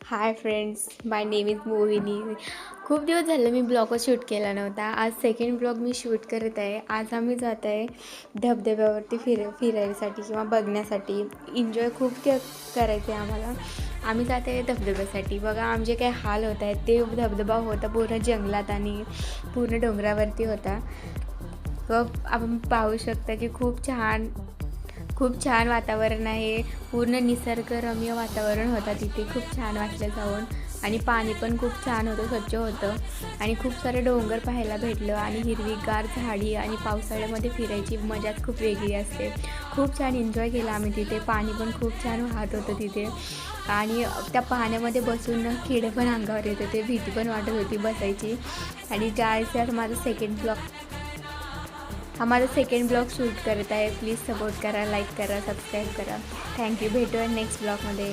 High friends, my name is Mohini. खूप दिवस झालं मी ब्लॉग शूट केला नव्हता. आज सेकंड ब्लॉग मी शूट करत आहे. आज आम्ही जात आहे धबधब्यावरती फिरायसाठी किंवा बघण्यासाठी. एन्जॉय खूप करायचं आहे आम्हाला. आम्ही जात आहे धबधब्यासाठी. बघा आमचे काय हाल होत आहेत. ते धबधबा होता पूर्ण जंगलात आणि पूर्ण डोंगरावरती होता. व आपण पाहू शकता की खूप छान वातावरण आहे. पूर्ण निसर्गरम्य वातावरण होता तिथे. खूप छान वाटलं जाऊन आणि पाणी पण खूप छान होतं, स्वच्छ होतं आणि खूप सारे डोंगर पाहायला भेटलं आणि हिरवीगार झाडी आणि पावसाळ्यामध्ये फिरायची मजाच खूप वेगळी असते. खूप छान एन्जॉय केला आम्ही तिथे. पाणी पण खूप छान वाहत होतं तिथे आणि त्या पाण्यामध्ये बसून किडे पण अंगावर येत होते. भीती पण वाटत होती बसायची. आणि ज्यावेळेस माझा सेकंड ब्लॉग शूट करत आहे. प्लीज सपोर्ट करा, लाईक करा, सबस्क्राईब करा. थँक्यू. भेटूया नेक्स्ट ब्लॉगमध्ये.